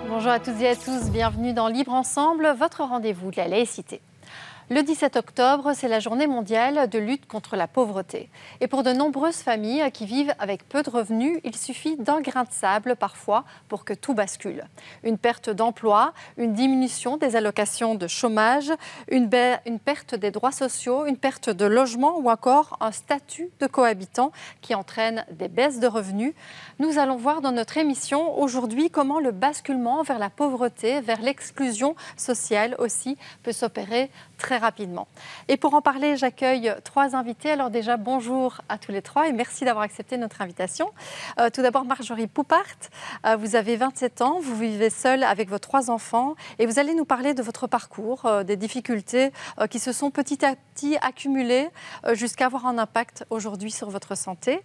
Bonjour à toutes et à tous, bienvenue dans Libre Ensemble, votre rendez-vous de la laïcité. Le 17 octobre, c'est la journée mondiale de lutte contre la pauvreté. Et pour de nombreuses familles qui vivent avec peu de revenus, il suffit d'un grain de sable parfois pour que tout bascule. Une perte d'emploi, une diminution des allocations de chômage, une perte des droits sociaux, une perte de logement ou encore un statut de cohabitant qui entraîne des baisses de revenus. Nous allons voir dans notre émission aujourd'hui comment le basculement vers la pauvreté, vers l'exclusion sociale aussi peut s'opérer très rapidement. Et pour en parler, j'accueille trois invités. Alors déjà, bonjour à tous les trois et merci d'avoir accepté notre invitation. Tout d'abord, Marjorie Poupart, vous avez 27 ans, vous vivez seule avec vos trois enfants et vous allez nous parler de votre parcours, des difficultés qui se sont petit à petit accumulées jusqu'à avoir un impact aujourd'hui sur votre santé.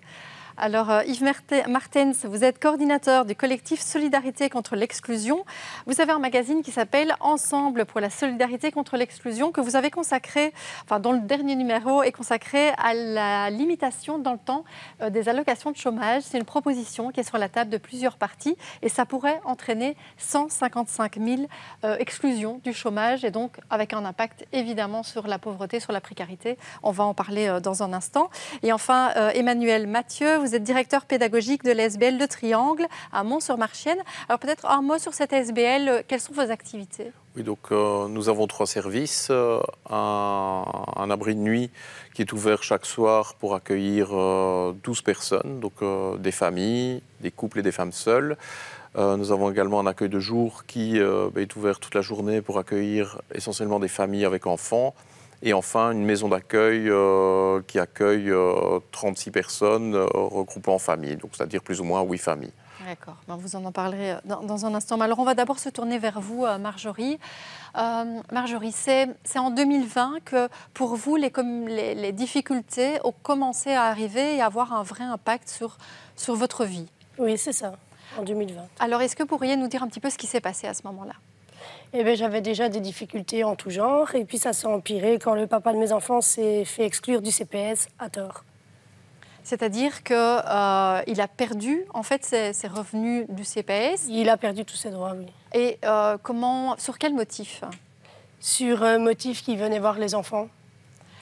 Alors Yves Martens, vous êtes coordinateur du collectif Solidarité contre l'exclusion. Vous avez un magazine qui s'appelle Ensemble pour la solidarité contre l'exclusion que vous avez consacré, dont le dernier numéro est consacré à la limitation dans le temps des allocations de chômage. C'est une proposition qui est sur la table de plusieurs partis et ça pourrait entraîner 155 000 exclusions du chômage et donc avec un impact évidemment sur la pauvreté, sur la précarité. On va en parler dans un instant. Et enfin, Emmanuel Mathieu, vous êtes directeur pédagogique de l'ASBL Le Triangle à Mont-sur-Marchienne. Alors peut-être un mot sur cette ASBL, quelles sont vos activités ? Oui, donc nous avons trois services. Un abri de nuit qui est ouvert chaque soir pour accueillir 12 personnes, donc des familles, des couples et des femmes seules. Nous avons également un accueil de jour qui est ouvert toute la journée pour accueillir essentiellement des familles avec enfants. Et enfin, une maison d'accueil qui accueille 36 personnes regroupées en famille, donc c'est-à-dire plus ou moins 8 familles. D'accord, vous en parlerez dans un instant. Mais alors, on va d'abord se tourner vers vous, Marjorie. Marjorie, c'est en 2020 que, pour vous, les difficultés ont commencé à arriver et à avoir un vrai impact sur votre vie. Oui, c'est ça, en 2020. Alors, est-ce que vous pourriez nous dire un petit peu ce qui s'est passé à ce moment-là ? Eh bien, j'avais déjà des difficultés en tout genre, et puis ça s'est empiré quand le papa de mes enfants s'est fait exclure du CPS à tort. C'est-à-dire qu'il a perdu, en fait, ses revenus du CPS. Il a perdu tous ses droits, oui. Et sur quel motif ? Sur motif qu'il venait voir les enfants.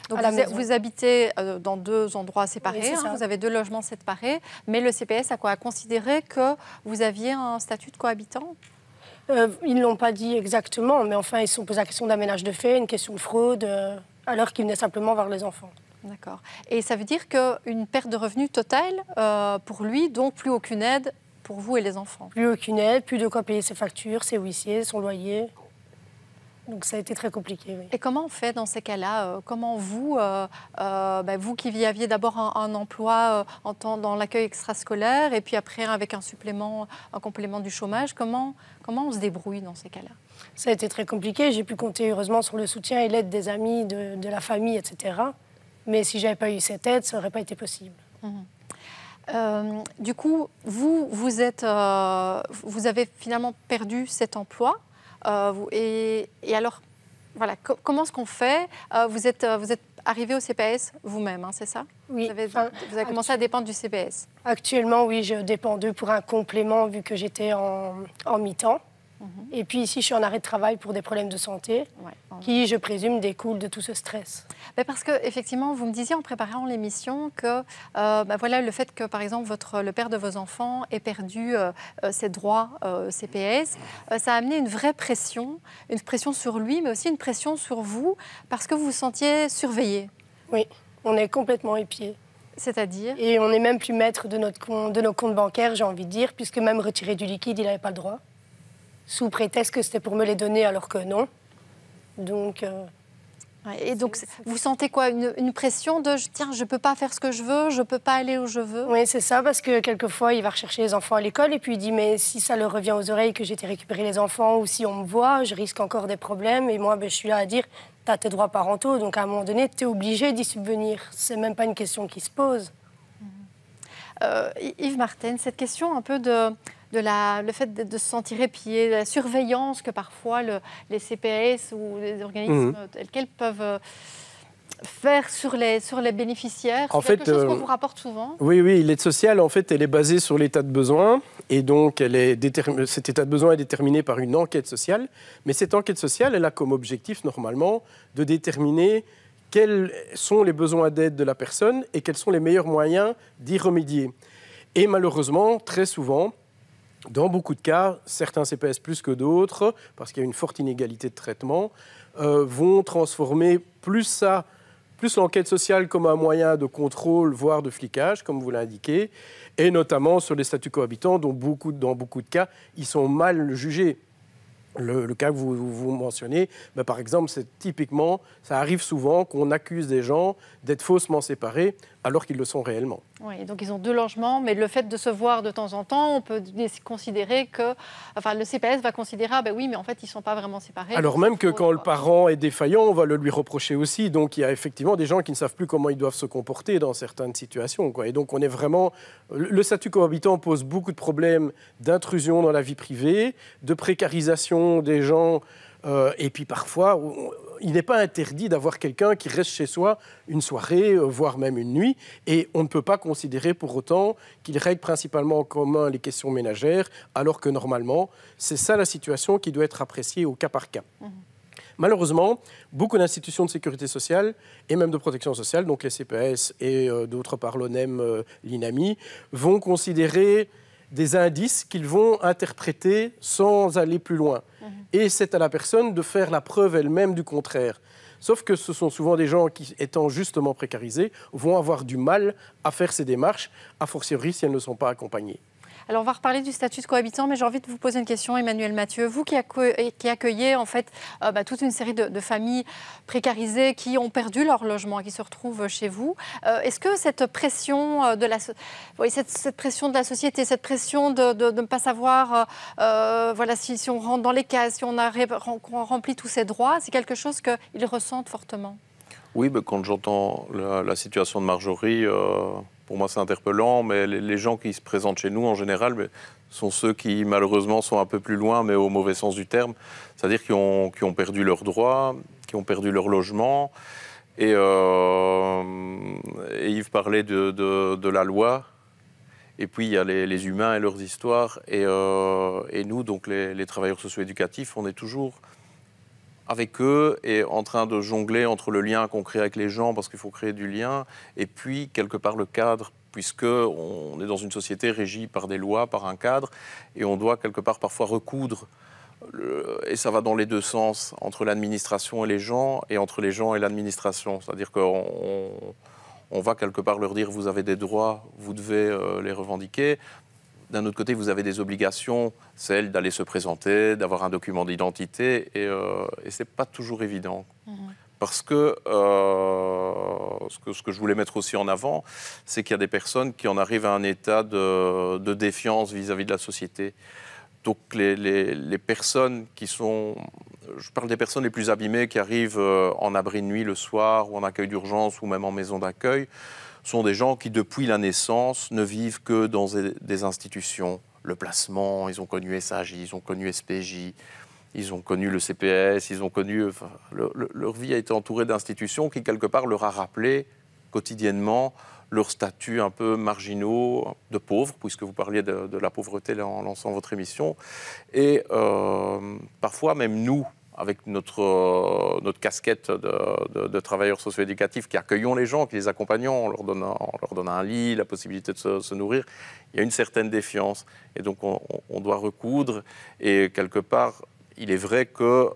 Donc vous habitez dans deux endroits séparés, oui, vous avez deux logements séparés, mais le CPS a considéré que vous aviez un statut de cohabitant ? Ils ne l'ont pas dit exactement, mais enfin, ils se sont posé la question d'un ménage de fait, une question de fraude, alors qu'ils venaient simplement voir les enfants. D'accord. Et ça veut dire qu'une perte de revenus totale pour lui, donc plus aucune aide pour vous et les enfants ? Plus aucune aide, plus de quoi payer ses factures, ses huissiers, son loyer. Donc ça a été très compliqué, oui. Et comment on fait dans ces cas-là ? Comment vous, vous qui aviez d'abord un emploi dans l'accueil extrascolaire et puis après avec un complément du chômage, comment on se débrouille dans ces cas-là ? Ça a été très compliqué. J'ai pu compter heureusement sur le soutien et l'aide des amis, de la famille, etc. Mais si je n'avais pas eu cette aide, ça n'aurait pas été possible. Du coup, vous avez finalement perdu cet emploi. Et alors, voilà, comment est-ce qu'on fait ? Vous êtes arrivé au CPS vous-même, c'est ça ? Oui. Vous avez commencé à dépendre du CPS ? Actuellement, oui, je dépends d'eux pour un complément vu que j'étais en mi-temps. Et puis ici, je suis en arrêt de travail pour des problèmes de santé qui, je présume, découlent de tout ce stress. Parce qu'effectivement, vous me disiez en préparant l'émission que le fait que, par exemple, le père de vos enfants ait perdu ses droits CPS, ça a amené une vraie pression sur lui, mais aussi une pression sur vous, parce que vous vous sentiez surveillé. Oui, on est complètement épié. C'est-à-dire ? Et on n'est même plus maître de nos comptes bancaires, j'ai envie de dire, puisque même retirer du liquide, il n'avait pas le droit. Sous prétexte que c'était pour me les donner alors que non. Donc... Et donc, vous sentez quoi ? Une pression de « tiens, je ne peux pas faire ce que je veux, je ne peux pas aller où je veux ». Oui, c'est ça, parce que quelquefois, il va rechercher les enfants à l'école et puis il dit « mais si ça leur revient aux oreilles que j'ai été récupérer les enfants ou si on me voit, je risque encore des problèmes. » Et moi, je suis là à dire « tu as tes droits parentaux, donc à un moment donné, tu es obligé d'y subvenir. » C'est même pas une question qui se pose. Yves Martens, cette question un peu le fait de se sentir épié, de la surveillance que parfois les CPS ou les organismes tels quels peuvent faire sur les bénéficiaires? En C'est fait, quelque chose qu'on vous rapporte souvent? Oui, l'aide sociale, en fait, elle est basée sur l'état de besoin. Et donc, cet état de besoin est déterminé par une enquête sociale. Mais cette enquête sociale, elle a comme objectif, normalement, de déterminer quels sont les besoins d'aide de la personne et quels sont les meilleurs moyens d'y remédier. Et malheureusement, très souvent, dans beaucoup de cas, certains CPS plus que d'autres, parce qu'il y a une forte inégalité de traitement, vont transformer plus l'enquête sociale comme un moyen de contrôle, voire de flicage, comme vous l'indiquez, et notamment sur les statuts cohabitants, dont dans beaucoup de cas, ils sont mal jugés. Le cas que vous mentionnez, par exemple, ça arrive souvent qu'on accuse des gens d'être faussement séparés alors qu'ils le sont réellement. Oui, donc ils ont 2 logements, mais le fait de se voir de temps en temps, on peut considérer que... Enfin, le CPS va considérer, oui, mais en fait, ils ne sont pas vraiment séparés. Alors même que quand le parent est défaillant, on va le lui reprocher aussi. Donc il y a effectivement des gens qui ne savent plus comment ils doivent se comporter dans certaines situations, quoi. Et donc on est vraiment... Le statut cohabitant pose beaucoup de problèmes d'intrusion dans la vie privée, de précarisation des gens... et puis parfois, il n'est pas interdit d'avoir quelqu'un qui reste chez soi une soirée, voire même une nuit, et on ne peut pas considérer pour autant qu'il règle principalement en commun les questions ménagères, alors que normalement, c'est ça la situation qui doit être appréciée au cas par cas. Malheureusement, beaucoup d'institutions de sécurité sociale et même de protection sociale, donc les CPS et d'autre part l'ONEM, l'INAMI, vont considérer des indices qu'ils vont interpréter sans aller plus loin. Et c'est à la personne de faire la preuve elle-même du contraire. Sauf que ce sont souvent des gens qui, étant justement précarisés, vont avoir du mal à faire ces démarches, a fortiori si elles ne sont pas accompagnées. Alors, on va reparler du statut de cohabitant, mais j'ai envie de vous poser une question, Emmanuel Mathieu. Vous qui accueillez en fait toute une série de familles précarisées qui ont perdu leur logement et qui se retrouvent chez vous, est-ce que cette pression cette pression de la société, cette pression de ne pas savoir si on rentre dans les cases, si on remplit tous ses droits, c'est quelque chose qu'ils ressentent fortement? Oui, quand j'entends la situation de Marjorie, pour moi c'est interpellant, mais les gens qui se présentent chez nous en général sont ceux qui malheureusement sont un peu plus loin, mais au mauvais sens du terme, c'est-à-dire qui ont perdu leurs droits, qui ont perdu leur logement. Et Yves parlait de la loi, et puis il y a les humains et leurs histoires, et nous, donc les travailleurs socio-éducatifs, on est toujours avec eux et en train de jongler entre le lien qu'on crée avec les gens, parce qu'il faut créer du lien, et puis quelque part le cadre, puisqu'on est dans une société régie par des lois, par un cadre, et on doit quelque part parfois recoudre, et ça va dans les deux sens, entre l'administration et les gens, et entre les gens et l'administration. C'est-à-dire qu'on va quelque part leur dire « vous avez des droits, vous devez les revendiquer ». D'un autre côté, vous avez des obligations, celles d'aller se présenter, d'avoir un document d'identité, et ce n'est pas toujours évident. Parce que ce que je voulais mettre aussi en avant, c'est qu'il y a des personnes qui en arrivent à un état de défiance vis-à-vis de la société. Donc les personnes qui sont... Je parle des personnes les plus abîmées qui arrivent en abri de nuit le soir, ou en accueil d'urgence, ou même en maison d'accueil, sont des gens qui, depuis la naissance, ne vivent que dans des institutions. Le placement, ils ont connu SAJ, ils ont connu SPJ, ils ont connu le CPS, ils ont connu... Enfin, leur vie a été entourée d'institutions qui, quelque part, leur a rappelé quotidiennement leur statut un peu marginaux de pauvres, puisque vous parliez de la pauvreté en lançant votre émission. Et parfois, même nous, avec notre casquette de travailleurs socio-éducatifs qui accueillons les gens, qui les accompagnons, on leur donne un lit, la possibilité de se nourrir, il y a une certaine défiance. Et donc on doit recoudre. Et quelque part, il est vrai que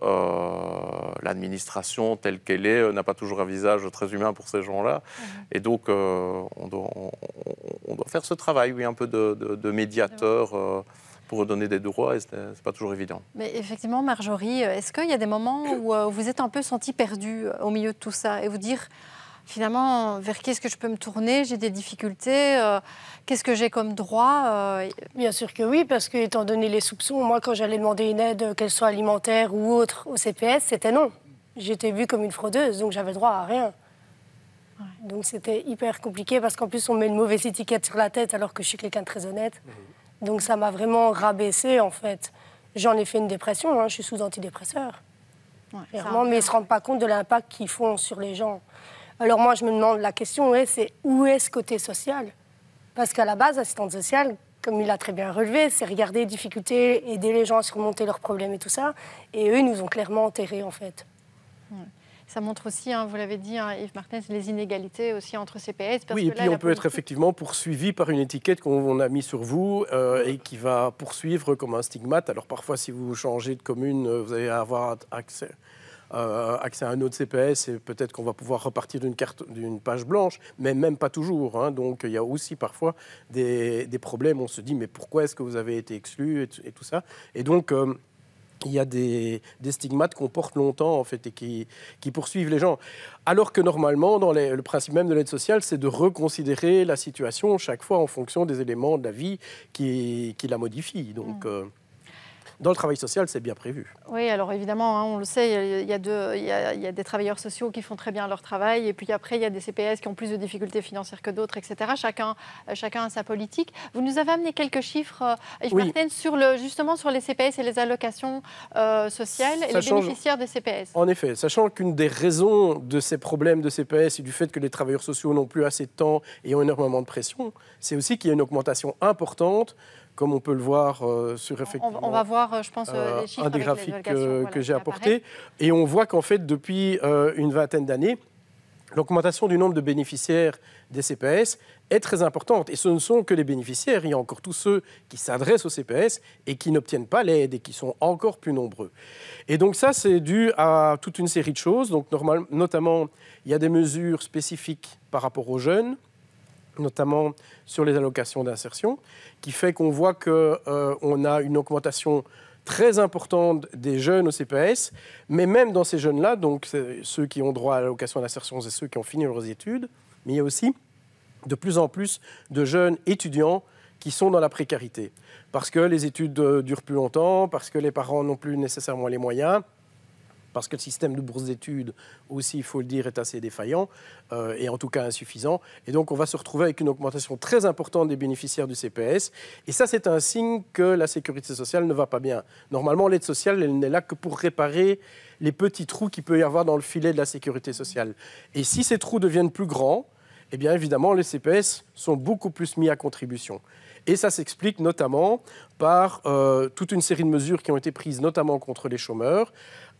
l'administration telle qu'elle est n'a pas toujours un visage très humain pour ces gens-là. Et donc on doit faire ce travail, oui, un peu de médiateur pour redonner des droits, et c'est pas toujours évident. Mais effectivement, Marjorie, est-ce qu'il y a des moments où vous êtes un peu senti perdu au milieu de tout ça, et vous dire, finalement, vers qu'est-ce que je peux me tourner? J'ai des difficultés, qu'est-ce que j'ai comme droit Bien sûr que oui, parce que, étant donné les soupçons, moi, quand j'allais demander une aide, qu'elle soit alimentaire ou autre, au CPS, c'était non. J'étais vue comme une fraudeuse, donc j'avais droit à rien. Ouais. Donc c'était hyper compliqué, parce qu'en plus, on met une mauvaise étiquette sur la tête, alors que je suis quelqu'un de très honnête. Donc ça m'a vraiment rabaissée, en fait. J'en ai fait une dépression, je suis sous antidépresseur. Ouais, mais ils ne se rendent pas compte de l'impact qu'ils font sur les gens. Alors moi, je me demande, la question c'est où est ce côté social? Parce qu'à la base, assistante sociale, comme il a très bien relevé, c'est regarder les difficultés, aider les gens à surmonter leurs problèmes et tout ça. Et eux, ils nous ont clairement enterrés, en fait. Ça montre aussi, hein, vous l'avez dit, Yves Martinez, les inégalités aussi entre CPS. Parce oui, que et puis on peut être effectivement poursuivi par une étiquette qu'on a mise sur vous et qui va poursuivre comme un stigmate. Alors parfois, si vous changez de commune, vous allez avoir accès à un autre CPS et peut-être qu'on va pouvoir repartir d'une page blanche, mais même pas toujours. Hein. Donc il y a aussi parfois des problèmes. On se dit, mais pourquoi est-ce que vous avez été exclu et tout ça. Et donc... il y a des stigmates qu'on porte longtemps en fait, et qui poursuivent les gens. Alors que normalement, dans le principe même de l'aide sociale, c'est de reconsidérer la situation chaque fois en fonction des éléments de la vie qui la modifient. Donc, dans le travail social, c'est bien prévu. Oui, alors évidemment, hein, on le sait, il y a des travailleurs sociaux qui font très bien leur travail, et puis après, il y a des CPS qui ont plus de difficultés financières que d'autres, etc. Chacun a sa politique. Vous nous avez amené quelques chiffres, Yves Martinez, justement sur les CPS et les allocations sociales et les bénéficiaires des CPS. En effet, sachant qu'une des raisons de ces problèmes de CPS et du fait que les travailleurs sociaux n'ont plus assez de temps et ont énormément de pression, c'est aussi qu'il y a une augmentation importante, comme on peut le voir sur effectivement... On va voir, je pense, les chiffres un des avec graphiques que j'ai apporté. apporté. Et on voit qu'en fait, depuis une vingtaine d'années, l'augmentation du nombre de bénéficiaires des CPS est très importante. Et ce ne sont que les bénéficiaires. Il y a encore tous ceux qui s'adressent au CPS et qui n'obtiennent pas l'aide et qui sont encore plus nombreux. Et donc ça, c'est dû à toute une série de choses. Donc notamment, il y a des mesures spécifiques par rapport aux jeunes, notamment sur les allocations d'insertion, qui fait qu'on voit qu'on a une augmentation très importante des jeunes au CPS, mais même dans ces jeunes-là, donc ceux qui ont droit à l'allocation d'insertion, c'est ceux qui ont fini leurs études, mais il y a aussi de plus en plus de jeunes étudiants qui sont dans la précarité, parce que les études durent plus longtemps, parce que les parents n'ont plus nécessairement les moyens, parce que le système de bourse d'études aussi, il faut le dire, est assez défaillant et en tout cas insuffisant. Et donc, on va se retrouver avec une augmentation très importante des bénéficiaires du CPS. Et ça, c'est un signe que la sécurité sociale ne va pas bien. Normalement, l'aide sociale, elle n'est là que pour réparer les petits trous qu'il peut y avoir dans le filet de la sécurité sociale. Et si ces trous deviennent plus grands, eh bien, évidemment, les CPS sont beaucoup plus mis à contribution. Et ça s'explique notamment par toute une série de mesures qui ont été prises, notamment contre les chômeurs,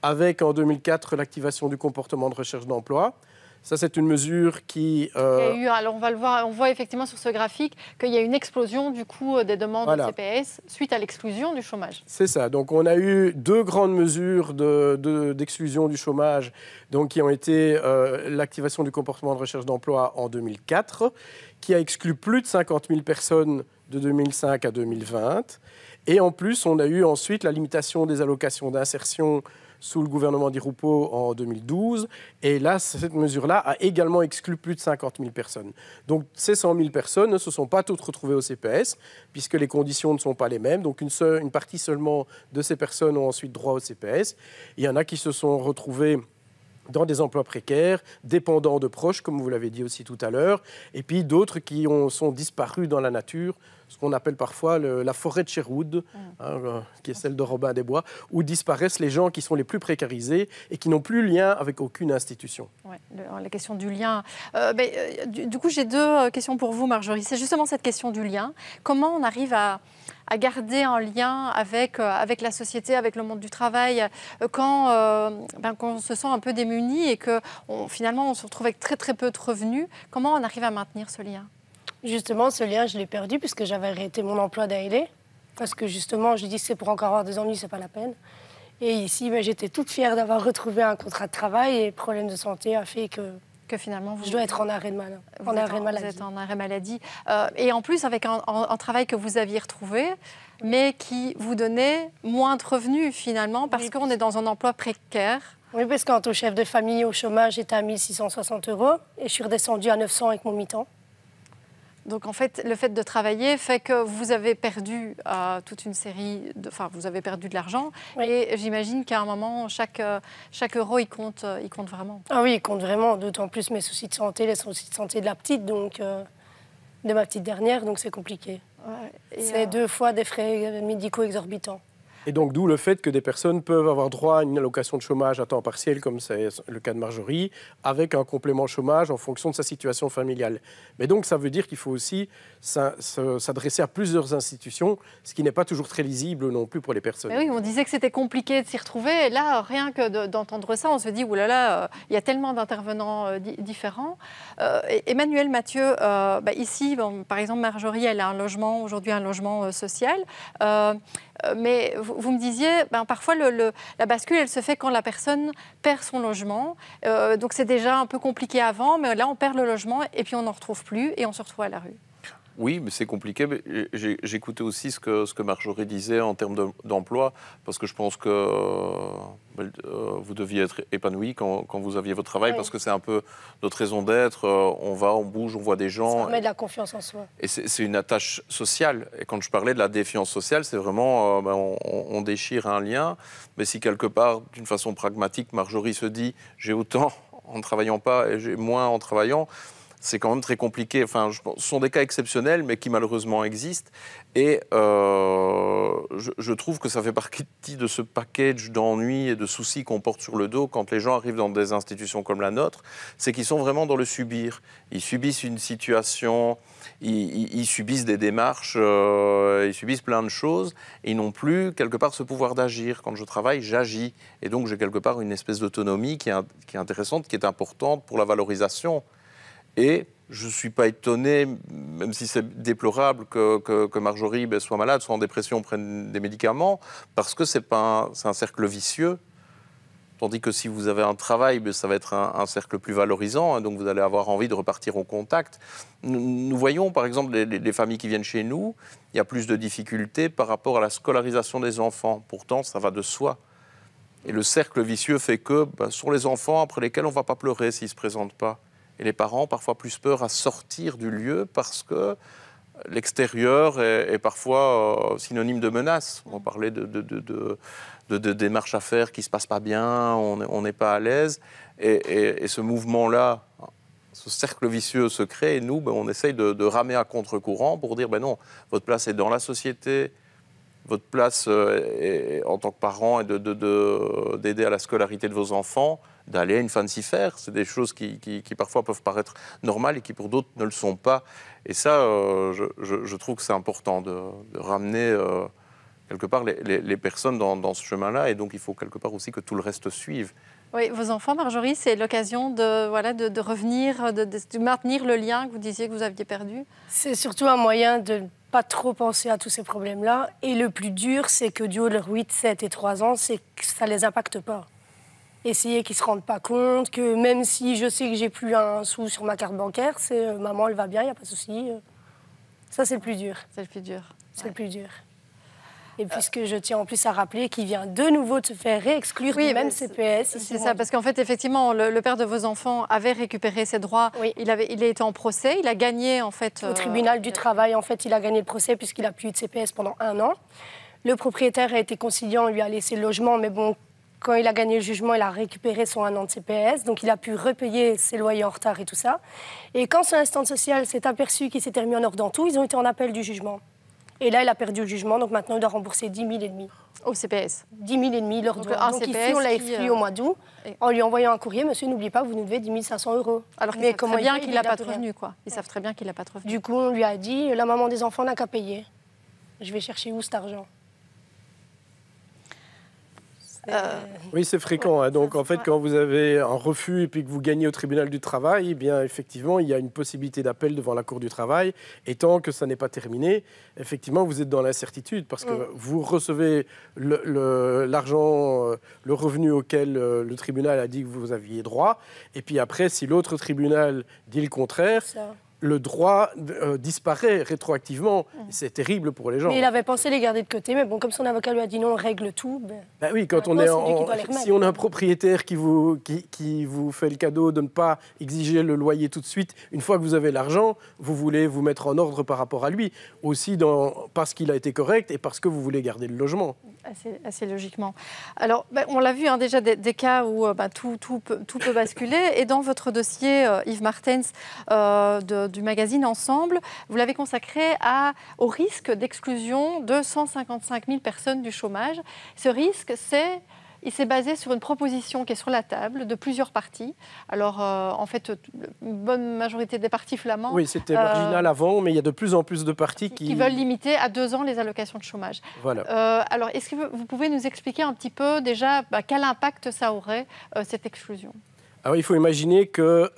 avec en 2004 l'activation du comportement de recherche d'emploi. Ça, c'est une mesure qui... Il y a eu, alors on va le voir, on voit effectivement sur ce graphique qu'il y a une explosion du coût des demandes de CPS suite à l'exclusion du chômage. C'est ça. Donc on a eu deux grandes mesures d'exclusion du chômage, donc, qui ont été l'activation du comportement de recherche d'emploi en 2004, qui a exclu plus de 50 000 personnes de 2005 à 2020. Et en plus, on a eu ensuite la limitation des allocations d'insertion sous le gouvernement Di Rupo en 2012. Et là, cette mesure-là a également exclu plus de 50 000 personnes. Donc, ces 100 000 personnes ne se sont pas toutes retrouvées au CPS, puisque les conditions ne sont pas les mêmes. Donc, une partie seulement de ces personnes ont ensuite droit au CPS. Il y en a qui se sont retrouvés dans des emplois précaires, dépendants de proches, comme vous l'avez dit aussi tout à l'heure, et puis d'autres qui sont disparus dans la nature, ce qu'on appelle parfois la forêt de Sherwood, qui est celle de Robin des Bois, où disparaissent les gens qui sont les plus précarisés et qui n'ont plus lien avec aucune institution. Ouais, la question du lien. Du coup, j'ai deux questions pour vous, Marjorie. C'est justement cette question du lien. Comment on arrive à garder un lien avec la société, avec le monde du travail, quand on se sent un peu démuni et que finalement on se retrouve avec très très peu de revenus. Comment on arrive à maintenir ce lien? Justement, ce lien, je l'ai perdu puisque j'avais arrêté mon emploi d'ALE. Parce que justement, je dis c'est pour encore avoir des ennuis, c'est pas la peine. Et ici, j'étais toute fière d'avoir retrouvé un contrat de travail et problème de santé a fait que finalement, je dois être en arrêt de maladie. Vous êtes en arrêt maladie. Et en plus, avec un travail que vous aviez retrouvé, mais qui vous donnait moins de revenus finalement, parce qu'on est dans un emploi précaire. Oui, parce qu'en tant que chef de famille au chômage, j'étais à 1 660 € et je suis redescendue à 900 avec mon mi-temps. Donc en fait, le fait de travailler fait que vous avez perdu toute une série vous avez perdu de l'argent. Oui. Et j'imagine qu'à un moment, chaque euro, il compte vraiment. Ah oui, il compte vraiment. D'autant plus mes soucis de santé, les soucis de santé de la petite, donc de ma petite dernière, donc c'est compliqué. Ouais. C'est 2 fois des frais médicaux exorbitants. Et donc, d'où le fait que des personnes peuvent avoir droit à une allocation de chômage à temps partiel, comme c'est le cas de Marjorie, avec un complément chômage en fonction de sa situation familiale. Mais donc, ça veut dire qu'il faut aussi s'adresser à plusieurs institutions, ce qui n'est pas toujours très lisible non plus pour les personnes. Mais oui, on disait que c'était compliqué de s'y retrouver. Et là, rien que d'entendre ça, on se dit, oulala, il y a tellement d'intervenants différents. Emmanuel Mathieu, ici, par exemple, Marjorie, elle a aujourd'hui un logement social. Mais vous me disiez, parfois la bascule, elle se fait quand la personne perd son logement. Donc c'est déjà un peu compliqué avant, mais là on perd le logement et puis on n'en retrouve plus et on se retrouve à la rue. Oui, mais c'est compliqué. Mais j'écoutais aussi ce que Marjorie disait en termes d'emploi, parce que je pense que vous deviez être épanoui quand vous aviez votre travail, parce que c'est un peu notre raison d'être. On va, on bouge, on voit des gens. Ça remet de la confiance en soi. Et c'est une attache sociale. Et quand je parlais de la défiance sociale, c'est vraiment, on déchire un lien. Mais si quelque part, d'une façon pragmatique, Marjorie se dit, j'ai autant en ne travaillant pas et j'ai moins en travaillant, c'est quand même très compliqué. Enfin, ce sont des cas exceptionnels, mais qui malheureusement existent. Et je trouve que ça fait partie de ce package d'ennuis et de soucis qu'on porte sur le dos quand les gens arrivent dans des institutions comme la nôtre. C'est qu'ils sont vraiment dans le subir. Ils subissent une situation, ils subissent des démarches, ils subissent plein de choses. Et ils n'ont plus, quelque part, ce pouvoir d'agir. Quand je travaille, j'agis. Et donc, j'ai quelque part une espèce d'autonomie qui est intéressante, qui est importante pour la valorisation. Et je ne suis pas étonné, même si c'est déplorable, que Marjorie soit malade, soit en dépression, prenne des médicaments, parce que c'est un cercle vicieux. Tandis que si vous avez un travail, ça va être un cercle plus valorisant, hein, donc vous allez avoir envie de repartir au contact. Nous voyons, par exemple, les familles qui viennent chez nous, il y a plus de difficultés par rapport à la scolarisation des enfants. Pourtant, ça va de soi. Et le cercle vicieux fait que ce sont les enfants après lesquels on ne va pas pleurer s'ils ne se présentent pas. Et les parents ont parfois plus peur à sortir du lieu parce que l'extérieur est parfois synonyme de menace. On parlait de démarches à faire qui ne se passent pas bien, on n'est pas à l'aise. Et ce mouvement-là, ce cercle vicieux se crée et nous, on essaye de ramer à contre-courant pour dire non, votre place est dans la société, votre place en tant que parent est d'aider à la scolarité de vos enfants, d'aller à une fancy fair. C'est des choses qui parfois peuvent paraître normales et qui pour d'autres ne le sont pas. Et ça, je trouve que c'est important de ramener quelque part les personnes dans ce chemin-là. Et donc il faut quelque part aussi que tout le reste suive. Oui, vos enfants, Marjorie, c'est l'occasion de revenir, de maintenir le lien que vous disiez que vous aviez perdu. C'est surtout un moyen de ne pas trop penser à tous ces problèmes-là. Et le plus dur, c'est que du haut de leurs 8, 7 et 3 ans, c'est que ça ne les impacte pas. Essayer qu'ils ne se rendent pas compte que même si je sais que j'ai plus un sou sur ma carte bancaire, c'est maman, elle va bien, il n'y a pas de souci. Ça, c'est le plus dur. C'est le plus dur. C'est le plus dur. Et puisque je tiens en plus à rappeler qu'il vient de nouveau de se faire réexclure du même CPS. C'est ça, parce qu'en fait, effectivement, le père de vos enfants avait récupéré ses droits. Oui. Il a été en procès, il a gagné en fait... Au tribunal du travail, en fait, il a gagné le procès puisqu'il n'a plus eu de CPS pendant 1 an. Le propriétaire a été conciliant, lui a laissé le logement, mais bon, quand il a gagné le jugement, il a récupéré son 1 an de CPS, donc il a pu repayer ses loyers en retard et tout ça. Et quand son instance sociale s'est aperçu qu'il s'était remis en ordre dans tout, ils ont été en appel du jugement. Et là, il a perdu le jugement, donc maintenant, il doit rembourser 10 000 et demi. Au CPS 10 000 et demi, leur droit. Donc CPS ici, on l'a exclu au mois d'août, en lui envoyant un courrier, monsieur, n'oubliez pas, vous nous devez 10 500 €. Alors qu'ils savent très bien qu'il n'a pas de revenus, quoi. Ils savent très bien qu'il n'a pas de revenus. Du coup, on lui a dit, la maman des enfants n'a qu'à payer. Je vais chercher où cet argent? Oui, c'est fréquent. Hein. Donc, en fait, quand vous avez un refus et puis que vous gagnez au tribunal du travail, eh bien, effectivement, il y a une possibilité d'appel devant la Cour du travail. Et tant que ça n'est pas terminé, effectivement, vous êtes dans l'incertitude parce que vous recevez l'argent, le revenu auquel le tribunal a dit que vous aviez droit. Et puis après, si l'autre tribunal dit le contraire... le droit disparaît rétroactivement. C'est terrible pour les gens. Mais il avait pensé les garder de côté, mais bon, comme son avocat lui a dit non, on règle tout. Ben oui, quand si on a un propriétaire qui vous fait le cadeau de ne pas exiger le loyer tout de suite, une fois que vous avez l'argent, vous voulez vous mettre en ordre par rapport à lui. Aussi parce qu'il a été correct et parce que vous voulez garder le logement. Assez logiquement. Alors, on l'a vu déjà, des cas où tout peut basculer. Et dans votre dossier, Yves Martens, du magazine Ensemble, vous l'avez consacré au risque d'exclusion de 155 000 personnes du chômage. Ce risque, il s'est basé sur une proposition qui est sur la table de plusieurs partis. Alors, en fait, une bonne majorité des partis flamands... Oui, c'était marginal avant, mais il y a de plus en plus de partis qui veulent limiter à 2 ans les allocations de chômage. Voilà. Alors, est-ce que vous pouvez nous expliquer un petit peu déjà quel impact ça aurait, cette exclusion ? Alors, il faut imaginer que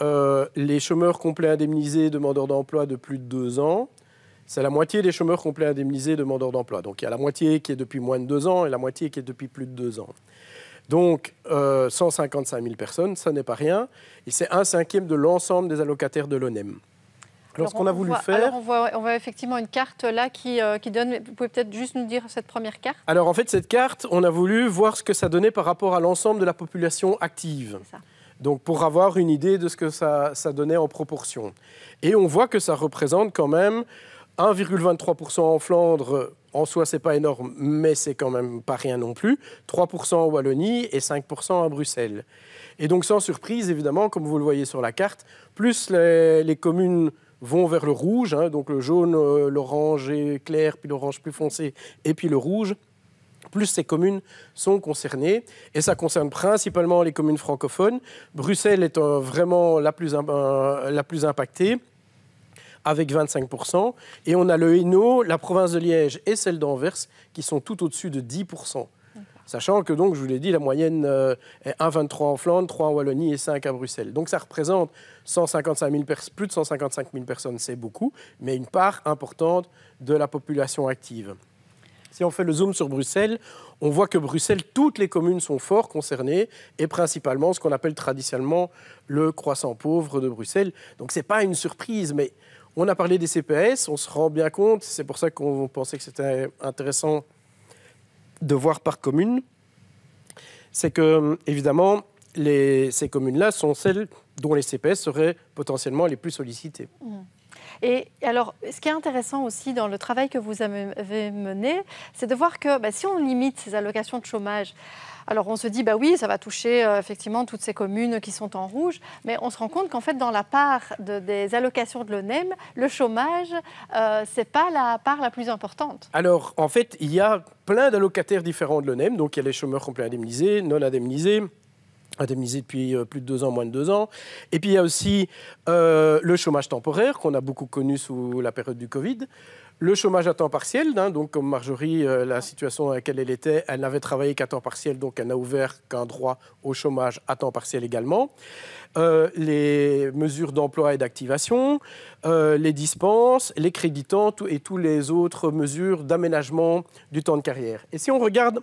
les chômeurs complets indemnisés demandeurs d'emploi de plus de 2 ans, c'est la moitié des chômeurs complets indemnisés demandeurs d'emploi. Donc, il y a la moitié qui est depuis moins de 2 ans et la moitié qui est depuis plus de 2 ans. Donc, 155 000 personnes, ça n'est pas rien. Et c'est 1/5 de l'ensemble des allocataires de l'ONEM. Alors, ce qu'on a voulu faire... Alors, on voit effectivement une carte là qui donne... Vous pouvez peut-être juste nous dire cette première carte ? Alors, en fait, cette carte, on a voulu voir ce que ça donnait par rapport à l'ensemble de la population active. C'est ça. Donc, pour avoir une idée de ce que ça donnait en proportion. Et on voit que ça représente quand même 1,23% en Flandre. En soi, ce n'est pas énorme, mais c'est quand même pas rien non plus. 3% en Wallonie et 5% à Bruxelles. Et donc, sans surprise, évidemment, comme vous le voyez sur la carte, plus les communes vont vers le rouge, donc le jaune, l'orange clair, puis l'orange plus foncé, et puis le rouge, plus ces communes sont concernées. Et ça concerne principalement les communes francophones. Bruxelles est vraiment la plus impactée, avec 25%. Et on a le Hainaut, la province de Liège et celle d'Anvers qui sont tout au-dessus de 10%. Sachant que, donc, je vous l'ai dit, la moyenne est 1,23 en Flandre, 3 en Wallonie et 5 à Bruxelles. Donc ça représente plus de 155 000 personnes, c'est beaucoup, mais une part importante de la population active. Si on fait le zoom sur Bruxelles, on voit que Bruxelles, toutes les communes sont fort concernées, et principalement ce qu'on appelle traditionnellement le croissant pauvre de Bruxelles. Donc ce n'est pas une surprise, mais... On a parlé des CPS, on se rend bien compte, c'est pour ça qu'on pensait que c'était intéressant de voir par commune, c'est que, évidemment, ces communes-là sont celles dont les CPS seraient potentiellement les plus sollicitées. Et alors, ce qui est intéressant aussi dans le travail que vous avez mené, c'est de voir que si on limite ces allocations de chômage, alors on se dit, oui, ça va toucher effectivement toutes ces communes qui sont en rouge, mais on se rend compte qu'en fait, dans la part des allocations de l'ONEM, le chômage, ce n'est pas la part la plus importante. Alors, en fait, il y a plein d'allocataires différents de l'ONEM, donc il y a les chômeurs complets indemnisés, non indemnisés depuis plus de 2 ans, moins de 2 ans. Et puis il y a aussi le chômage temporaire, qu'on a beaucoup connu sous la période du Covid. Le chômage à temps partiel, donc comme Marjorie, la situation dans laquelle elle était, elle n'avait travaillé qu'à temps partiel, donc elle n'a ouvert qu'un droit au chômage à temps partiel également. Les mesures d'emploi et d'activation, les dispenses, les créditants et toutes les autres mesures d'aménagement du temps de carrière. Et si on regarde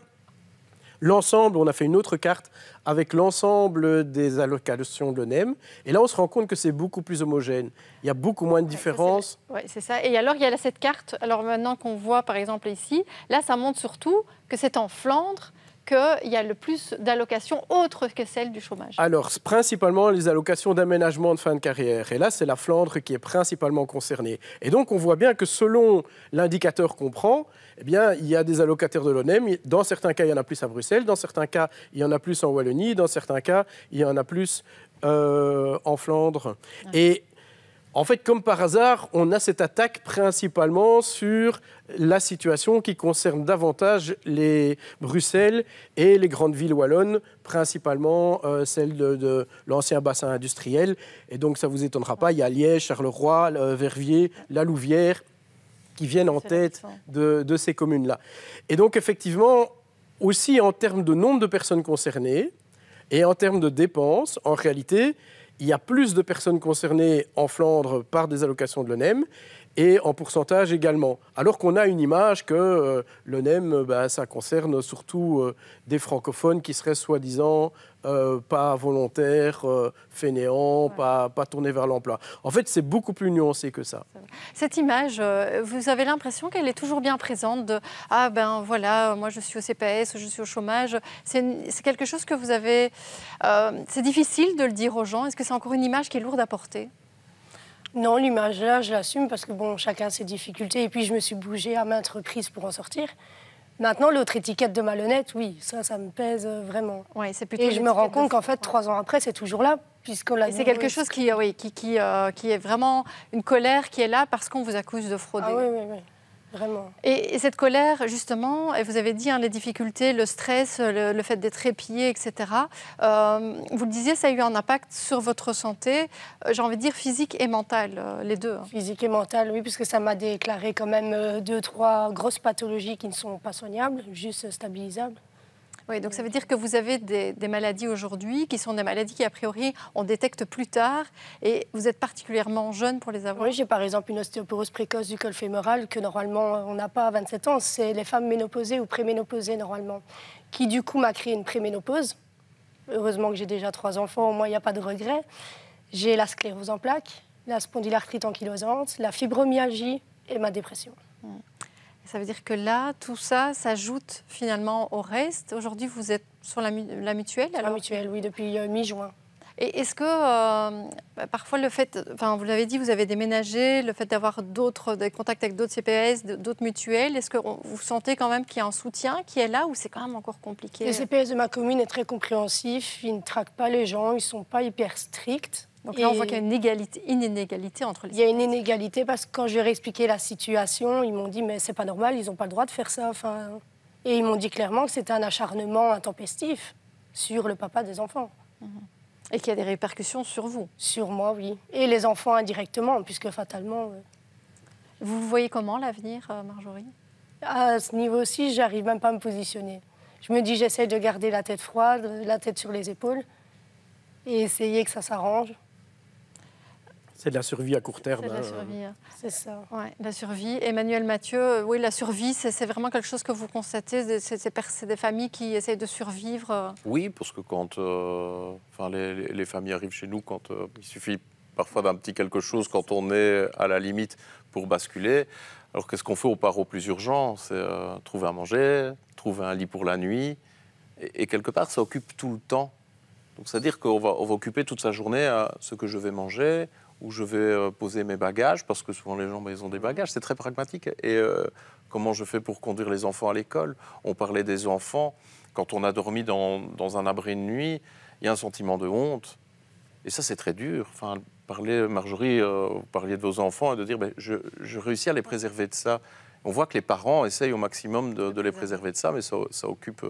l'ensemble, on a fait une autre carte avec l'ensemble des allocations de l'ONEM. Et là, on se rend compte que c'est beaucoup plus homogène. Il y a beaucoup moins de différences. Oui, c'est ça. Et alors, il y a cette carte. Alors maintenant qu'on voit, par exemple, ici, là, ça montre surtout que c'est en Flandre qu'il y a le plus d'allocations autres que celles du chômage. Alors, principalement les allocations d'aménagement de fin de carrière. Et là, c'est la Flandre qui est principalement concernée. Et donc, on voit bien que selon l'indicateur qu'on prend, eh bien, il y a des allocataires de l'ONEM. Dans certains cas, il y en a plus à Bruxelles. Dans certains cas, il y en a plus en Wallonie. Dans certains cas, il y en a plus en Flandre. Ouais. Et en fait, comme par hasard, on a cette attaque principalement sur la situation qui concerne davantage les Bruxelles et les grandes villes wallonnes, principalement celles de l'ancien bassin industriel. Et donc, ça ne vous étonnera pas, il y a Liège, Charleroi, Verviers, La Louvière qui viennent en tête de ces communes-là. Et donc, effectivement, aussi en termes de nombre de personnes concernées et en termes de dépenses, en réalité, il y a plus de personnes concernées en Flandre par des allocations de l'ONEM et en pourcentage également. Alors qu'on a une image que l'ONEM, ça concerne surtout des francophones qui seraient soi-disant pas volontaires, fainéants, pas tournés vers l'emploi. En fait, c'est beaucoup plus nuancé que ça. Cette image, vous avez l'impression qu'elle est toujours bien présente de « Ah ben voilà, moi je suis au CPS, je suis au chômage ». C'est quelque chose que vous avez... c'est difficile de le dire aux gens. Est-ce que c'est encore une image qui est lourde à porter ? Non, l'image-là, je l'assume parce que bon, chacun a ses difficultés. Et puis, je me suis bougée à maintes reprises pour en sortir. Maintenant, l'autre étiquette de malhonnête, oui, ça me pèse vraiment. Ouais, c'est plutôt Et je me rends l'étiquette compte de- qu'en fait, 3 ans après, c'est toujours là, puisqu'on l'a Et c'est quelque chose qui est vraiment une colère qui est là parce qu'on vous accuse de frauder. Ah oui, oui, oui, vraiment. Et cette colère, justement, et vous avez dit les difficultés, le stress, le fait d'être épié, etc. Vous le disiez, ça a eu un impact sur votre santé, j'ai envie de dire physique et mentale, les deux. Physique et mentale, oui, puisque ça m'a déclaré quand même 2, 3 grosses pathologies qui ne sont pas soignables, juste stabilisables. Oui, donc ça veut dire que vous avez des maladies aujourd'hui qui sont des maladies qui, a priori, on détecte plus tard et vous êtes particulièrement jeune pour les avoir. Oui, j'ai par exemple une ostéoporose précoce du col fémoral que normalement on n'a pas à 27 ans. C'est les femmes ménopausées ou préménopausées normalement, qui du coup m'a créé une préménopause. Heureusement que j'ai déjà 3 enfants, au moins il n'y a pas de regret. J'ai la sclérose en plaques, la spondylarthrite ankylosante, la fibromyalgie et ma dépression. Ça veut dire que là, tout ça s'ajoute finalement au reste. Aujourd'hui, vous êtes sur la mutuelle La alors mutuelle, oui, depuis mi-juin. Et est-ce que parfois le fait, enfin vous l'avez dit, vous avez déménagé, le fait d'avoir des contacts avec d'autres CPS, d'autres mutuelles, est-ce que vous sentez quand même qu'il y a un soutien qui est là ou c'est quand même encore compliqué? Le CPS de ma commune est très compréhensif, ils ne traquent pas les gens, ils ne sont pas hyper stricts. Donc là, on voit qu'il y a une inégalité entre les Il y a une inégalité parce que quand je leur ai expliqué la situation, ils m'ont dit mais c'est pas normal, ils n'ont pas le droit de faire ça. Enfin, et ils m'ont dit clairement que c'était un acharnement intempestif sur le papa des enfants. Et qu'il y a des répercussions sur vous. Sur moi, oui. Et les enfants indirectement, puisque fatalement... Vous voyez comment l'avenir, Marjorie? À ce niveau-ci, j'arrive même pas à me positionner. Je me dis j'essaie de garder la tête froide, la tête sur les épaules et essayer que ça s'arrange. C'est de la survie à court terme. C'est de la survie. C'est ça. Ouais, la survie. Emmanuel Mathieu, oui, la survie, c'est vraiment quelque chose que vous constatez. C'est des familles qui essayent de survivre. Oui, parce que quand les familles arrivent chez nous, quand il suffit parfois d'un petit quelque chose, quand on est à la limite pour basculer. Alors qu'est-ce qu'on fait? On part au plus urgent, c'est trouver à manger, trouver un lit pour la nuit. Et quelque part, ça occupe tout le temps. Donc c'est-à-dire qu'on va occuper toute sa journée à ce que je vais manger, où je vais poser mes bagages, parce que souvent les gens, ils ont des bagages, c'est très pragmatique. Et comment je fais pour conduire les enfants à l'école? On parlait des enfants. Quand on a dormi dans un abri de nuit, il y a un sentiment de honte. Et ça, c'est très dur. Enfin, Marjorie, vous parliez de vos enfants et de dire je réussis à les préserver de ça. On voit que les parents essayent au maximum de les préserver de ça, mais ça occupe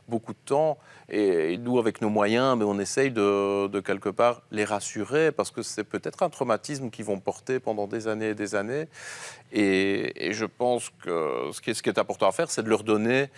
beaucoup de temps. Et nous, avec nos moyens, on essaye de quelque part les rassurer, parce que c'est peut-être un traumatisme qu'ils vont porter pendant des années et des années. Et je pense que ce qui est important à faire, c'est de leur donner...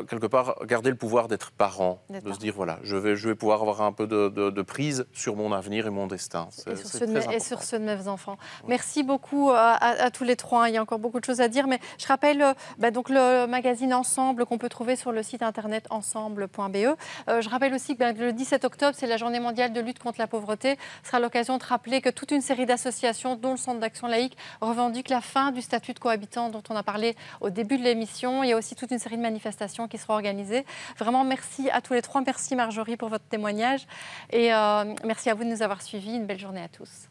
quelque part, garder le pouvoir d'être parent, se dire, voilà, je vais pouvoir avoir un peu de prise sur mon avenir et mon destin. Et sur ceux de mes enfants. Oui. Merci beaucoup à tous les trois. Il y a encore beaucoup de choses à dire, mais je rappelle donc le magazine Ensemble qu'on peut trouver sur le site internet ensemble.be. Je rappelle aussi que le 17 octobre, c'est la journée mondiale de lutte contre la pauvreté. Ce sera l'occasion de rappeler que toute une série d'associations, dont le Centre d'action laïque, revendiquent la fin du statut de cohabitant dont on a parlé au début de l'émission. Il y a aussi toute une série de manifestations qui seront organisées. Vraiment, merci à tous les trois. Merci Marjorie pour votre témoignage. Et merci à vous de nous avoir suivis. Une belle journée à tous.